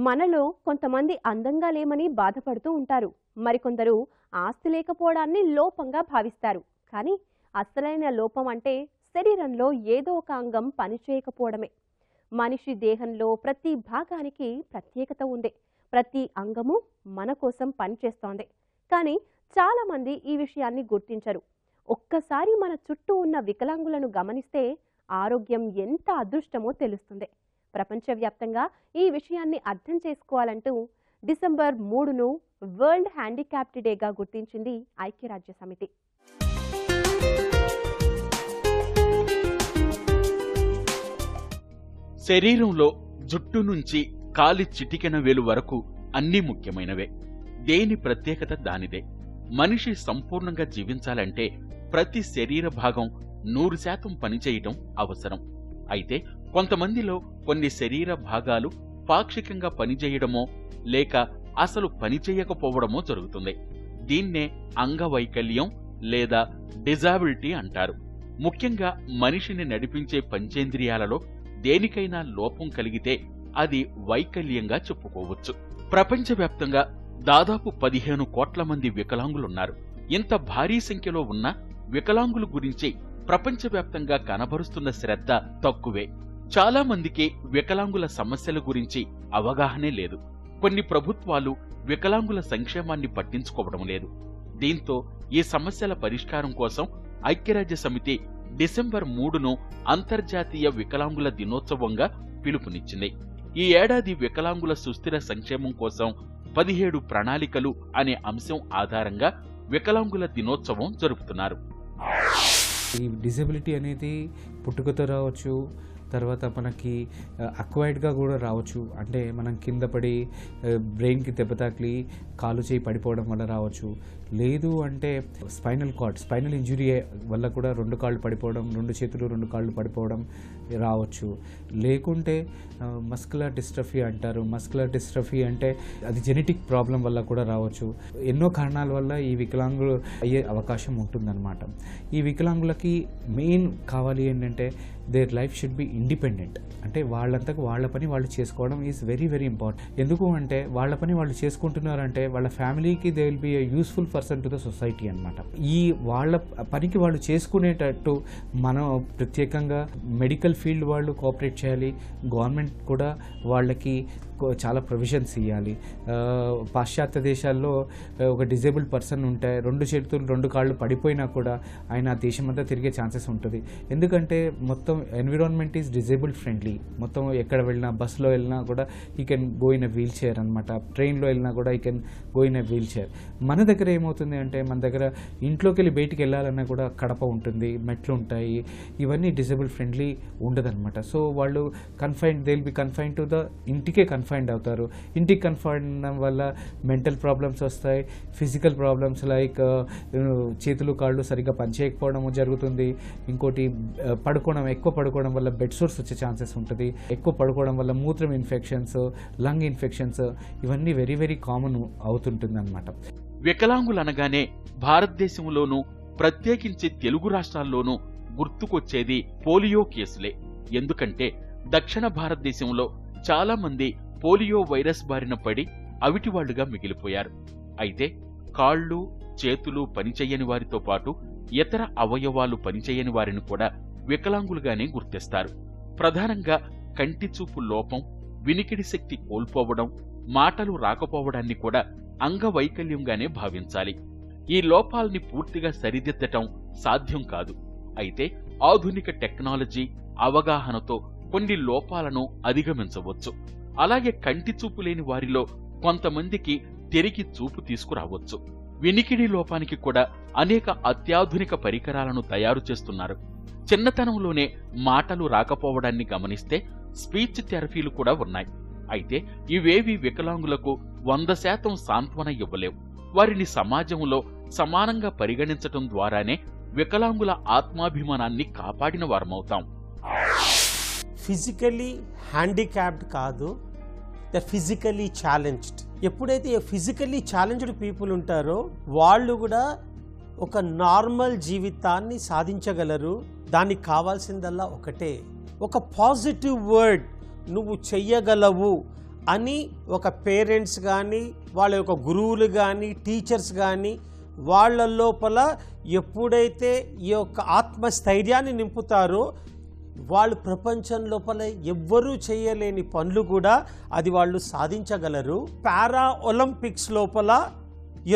మనలో కొంతమంది అందంగా లేమని బాధపడుతూ ఉంటారు. మరికొందరు ఆస్తి లేకపోవడాన్ని లోపంగా భావిస్తారు. కానీ అసలైన లోపం అంటే శరీరంలో ఏదో ఒక అంగం పనిచేయకపోవడమే. మనిషి దేహంలో ప్రతి భాగానికి ప్రత్యేకత ఉంది. ప్రతి అంగము మన కోసం పనిచేస్తోంది. కానీ చాలా మంది ఈ విషయాన్ని గుర్తించరు. ఒక్కసారి మన చుట్టూ ఉన్న వికలాంగులను గమనిస్తే ఆరోగ్యం ఎంత అదృష్టమో తెలుస్తుంది. ప్రపంచవ్యాప్తంగా ఈ విషయాన్ని అర్థం చేసుకోవాలంటూ డిసెంబర్ 3ను వరల్డ్ హ్యాండిక్యాప్డ్ డేగా గుర్తించింది ఐక్యరాజ్య సమితి. శరీరంలో జుట్టు నుంచి కాలి చిటికెన వేలు వరకు అన్నీ ముఖ్యమైనవే. దేని ప్రత్యేకత దానిదే. మనిషి సంపూర్ణంగా జీవించాలంటే ప్రతి శరీర భాగం 100% పనిచేయటం అవసరం. అయితే కొంతమందిలో కొన్ని శరీర భాగాలు పాక్షికంగా పనిచేయడమో లేక అసలు పనిచేయకపోవడమో జరుగుతుంది. దీన్నే అంగవైకల్యం లేదా డిజాబిలిటీ అంటారు. ముఖ్యంగా మనిషిని నడిపించే పంచేంద్రియాలలో దేనికైనా లోపం కలిగితే అది వైకల్యంగా చెప్పుకోవచ్చు. ప్రపంచవ్యాప్తంగా దాదాపు 15 కోట్ల మంది వికలాంగులున్నారు. ఇంత భారీ సంఖ్యలో ఉన్న వికలాంగుల గురించి ప్రపంచవ్యాప్తంగా కనబరుస్తున్న శ్రద్ధ తక్కువే. చాలా మందికి వికలాంగుల సమస్యల గురించి అవగాహనే లేదు. కొన్ని ప్రభుత్వాలు వికలాంగుల సంక్షేమాన్ని పట్టించుకోవడం లేదు. దీంతో ఈ సమస్యల పరిష్కారం కోసం ఐక్యరాజ్య సమితి డిసెంబర్ 3ను అంతర్జాతీయ వికలాంగుల దినోత్సవంగా పిలుపునిచ్చింది. ఈ ఏడాది వికలాంగుల సుస్థిర సంక్షేమం కోసం 17 ప్రణాళికలు అనే అంశం ఆధారంగా వికలాంగుల దినోత్సవం జరుపుతున్నారు. ఈ డిజబిలిటీ అనేది పుట్టుకతో రావచ్చు, తర్వాత మనకి అక్వైర్డ్గా కూడా రావచ్చు. అంటే మనం కింద పడి బ్రెయిన్కి దెబ్బ తాకి కాలు చేయి పడిపోవడం వల్ల రావచ్చు. లేదు అంటే స్పైనల్ ఇంజురీ వల్ల కూడా 2 కాళ్ళు పడిపోవడం, 2 చేతులు 2 కాళ్ళు పడిపోవడం రావచ్చు. లేకుంటే మస్కులర్ డిస్ట్రఫీ అంటారు. మస్కులర్ డిస్ట్రఫీ అంటే అది జెనెటిక్ ప్రాబ్లం వల్ల కూడా రావచ్చు. ఎన్నో కారణాల వల్ల ఈ వికలాంగులు అయ్యే అవకాశం ఉంటుందన్నమాట. ఈ వికలాంగులకి మెయిన్ కావాలి ఏంటంటే their life should be independent. అంటే వాళ్ళంతకు వాళ్ళ పని వాళ్ళు చేసుకోవడం ఈజ్ వెరీ వెరీ ఇంపార్టెంట్. ఎందుకు అంటే వాళ్ళ పని వాళ్ళు చేసుకుంటున్నారంటే వాళ్ళ ఫ్యామిలీకి they will be A useful person to the society అనమాట. ఈ వాళ్ళ పనికి వాళ్ళు చేసుకునేటట్టు మనం ప్రత్యేకంగా మెడికల్ ఫీల్డ్ వాళ్ళు కోఆపరేట్ చేయాలి. గవర్నమెంట్ కూడా వాళ్ళకి చాలా ప్రొవిజన్స్ ఇవ్వాలి. పాశ్చాత్య దేశాల్లో ఒక డిజేబుల్డ్ పర్సన్ ఉంటే 2 చేతులు 2 కాళ్ళు పడిపోయినా కూడా ఆయన ఆ దేశం అంతా తిరిగే ఛాన్సెస్ ఉంటుంది. ఎందుకంటే మొత్తం ఎన్విరాన్మెంట్ ఈజ్ డిజేబుల్డ్ ఫ్రెండ్లీ. మొత్తం ఎక్కడ వెళ్ళినా బస్సులో వెళ్ళినా కూడా he can go in a wheelchair అనమాట. ట్రైన్లో వెళ్ళినా కూడా he can go in a wheelchair. మన దగ్గర ఏమవుతుంది అంటే మన దగ్గర ఇంట్లోకి వెళ్ళి బయటికి వెళ్ళాలన్నా కూడా కడప ఉంటుంది, మెట్లు ఉంటాయి. ఇవన్నీ డిజేబుల్డ్ ఫ్రెండ్లీ ఉండదన్నమాట. సో వాళ్ళు they will be confine to the ఇంటికే కన్ఫైన్డ్ అవుతారు. ఇంటికి కన్ఫైన్ అవ్వడం వల్ల మెంటల్ ప్రాబ్లమ్స్ వస్తాయి. ఫిజికల్ ప్రాబ్లమ్స్ లైక్ చేతులు కాళ్ళు సరిగ్గా పనిచేయకపోవడం జరుగుతుంది. ఇంకోటి ఎక్కువ పడుకోవడం వల్ల బెడ్ సోర్స్ వచ్చే ఛాన్సెస్ ఉంటుంది. ఎక్కువ పడుకోవడం వల్ల మూత్రం ఇన్ఫెక్షన్స్, లంగ్ ఇన్ఫెక్షన్స్ ఇవన్నీ వెరీ వెరీ కామన్ అవుతుంటుంది అన్నమాట. వికలాంగులనగానే భారతదేశంలోనూ ప్రత్యేకించి తెలుగు రాష్ట్రాల్లోనూ గుర్తుకొచ్చేది పోలియో కేసులే. ఎందుకంటే దక్షిణ భారతదేశంలో చాలా మంది పోలియో వైరస్ బారిన పడి అవిటివాళ్లుగా మిగిలిపోయారు. అయితే కాళ్ళు చేతులు పనిచేయని వారితో పాటు ఇతర అవయవాలు పనిచేయని వారిని కూడా వికలాంగులుగానే గుర్తిస్తారు. ప్రధానంగా కంటి చూపు లోపం, వినికిడి శక్తి కోల్పోవడం, మాటలు రాకపోవడాన్ని కూడా అంగవైకల్యంగానే భావించాలి. ఈ లోపాల్ని పూర్తిగా సరిదిద్దటం సాధ్యం కాదు. అయితే ఆధునిక టెక్నాలజీ అవగాహనతో కొన్ని లోపాలను అధిగమించవచ్చు. అలాగే కంటి చూపు లేని వారిలో కొంతమందికి తిరిగి చూపు తీసుకురావచ్చు. వినికిడి లోపానికి కూడా అనేక అత్యాధునిక పరికరాలను తయారు చేస్తున్నారు. చిన్నతనంలోనే మాటలు రాకపోవడాన్ని గమనిస్తే స్పీచ్ థెరపీలు కూడా ఉన్నాయి. అయితే ఇవేవి వికలాంగులకు 100% సాంత్వన ఇవ్వలేవు. వారిని సమాజంలో సమానంగా పరిగణించటం ద్వారానే వికలాంగుల ఆత్మాభిమానాన్ని కాపాడిన వారమవుతాం. ఫిజికలీ హ్యాండిక్యాప్డ్ కాదు, దే ఆర్ ఫిజికలీ ఛాలెంజ్డ్. ఎప్పుడైతే ఫిజికల్లీ ఛాలెంజ్డ్ పీపుల్ ఉంటారో వాళ్ళు కూడా ఒక నార్మల్ జీవితాన్ని సాధించగలరు. దానికి కావాల్సిందల్లా ఒకటే, ఒక పాజిటివ్ వర్డ్, నువ్వు చెయ్యగలవు అని ఒక పేరెంట్స్ కానీ వాళ్ళ యొక్క గురువులు కానీ టీచర్స్ కానీ వాళ్ళ లోపల ఎప్పుడైతే ఈ యొక్క ఆత్మస్థైర్యాన్ని నింపుతారో వాళ్ళు ప్రపంచం లోపల ఎవ్వరూ చేయలేని పనులు కూడా అది వాళ్ళు సాధించగలరు. పారా ఒలింపిక్స్ లోపల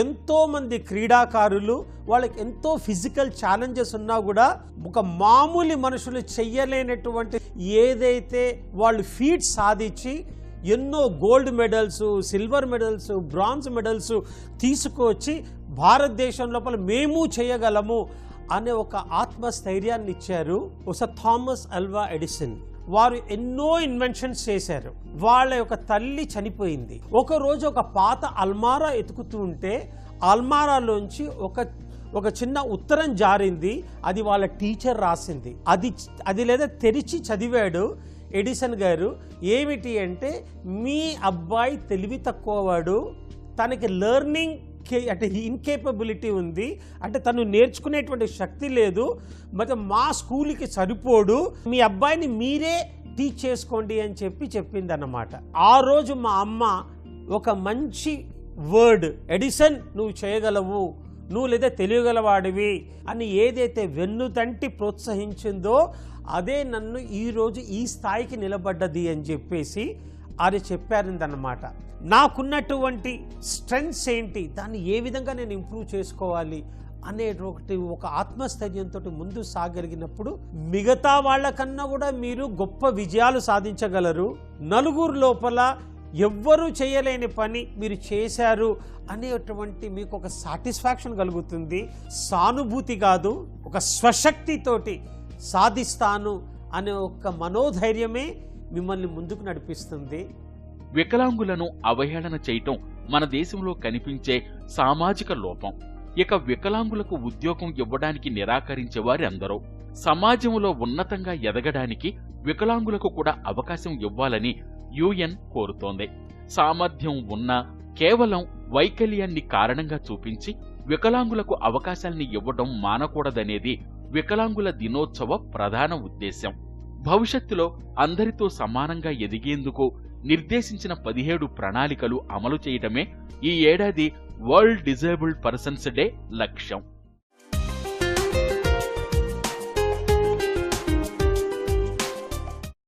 ఎంతోమంది క్రీడాకారులు వాళ్ళకి ఎంతో ఫిజికల్ ఛాలెంజెస్ ఉన్నా కూడా ఒక మామూలు మనుషులు చెయ్యలేనటువంటి ఏదైతే వాళ్ళు ఫీట్ సాధించి ఎన్నో gold medals, silver medals, bronze medals తీసుకొచ్చి భారతదేశం లోపల మేము చేయగలము అనే ఒక ఆత్మస్థైర్యాన్ని ఇచ్చారు. Thomas Alva Edison. వారు ఎన్నో ఇన్వెన్షన్స్ చేశారు. వాళ్ళ యొక్క తల్లి చనిపోయింది. ఒకరోజు ఒక పాత అల్మారా ఎతుకుతూ ఉంటే అల్మారాలోంచి ఒక చిన్న ఉత్తరం జారింది. అది వాళ్ళ టీచర్ రాసింది. అది లేదా తెరిచి చదివాడు ఎడిసన్ గారు. ఏమిటి అంటే, మీ అబ్బాయి తెలివి తక్కువవాడు, తనకి లెర్నింగ్ అంటే ఇన్కేపబిలిటీ ఉంది, అంటే తను నేర్చుకునేటువంటి శక్తి లేదు, మరి మా స్కూల్కి సరిపోడు, మీ అబ్బాయిని మీరే టీచ్ చేసుకోండి అని చెప్పింది అన్నమాట. ఆ రోజు మా అమ్మ ఒక మంచి వర్డ్, ఎడిసన్ నువ్వు చేయగలవు, నువ్వు లేదా తెలియగలవాడివి అని ఏదైతే వెన్నుతంటి ప్రోత్సహించిందో అదే నన్ను ఈరోజు ఈ స్థాయికి నిలబడ్డది అని చెప్పేసి అది చెప్పారిందన్నమాట. నాకున్నటువంటి స్ట్రెంగ్స్ ఏంటి, దాన్ని ఏ విధంగా నేను ఇంప్రూవ్ చేసుకోవాలి అనే ఒక ఆత్మస్థైర్యంతో ముందు సాగలిగినప్పుడు మిగతా వాళ్ళకన్నా కూడా మీరు గొప్ప విజయాలు సాధించగలరు. నలుగురు లోపల ఎవ్వరూ చేయలేని పని మీరు చేశారు అనేటువంటి మీకు ఒక సాటిస్ఫాక్షన్ కలుగుతుంది. సానుభూతి కాదు, ఒక స్వశక్తితోటి సాధిస్తాను అనే ఒక మనోధైర్యమే మిమ్మల్ని ముందుకు నడిపిస్తుంది. వికలాంగులను అవహేళన చేయటం మన దేశంలో కనిపించే సామాజిక లోపం. ఇక వికలాంగులకు ఉద్యోగం ఇవ్వడానికి నిరాకరించేవారు ఎందరో. సమాజంలో ఉన్నతంగా ఎదగడానికి వికలాంగులకు కూడా అవకాశం ఇవ్వాలని యుఎన్ కోరుతోంది. సామర్థ్యం ఉన్నా కేవలం వైకల్యాన్ని కారణంగా చూపించి వికలాంగులకు అవకాశాల్ని ఇవ్వడం మానకూడదనేది వికలాంగుల దినోత్సవ ప్రధాన ఉద్దేశం. భవిష్యత్తులో అందరితో సమానంగా ఎదిగేందుకు నిర్దేశించిన 17 ప్రణాళికలు అమలు చేయడమే ఈ ఏడాది వరల్డ్ డిజేబుల్డ్ పర్సన్స్ డే లక్ష్యం.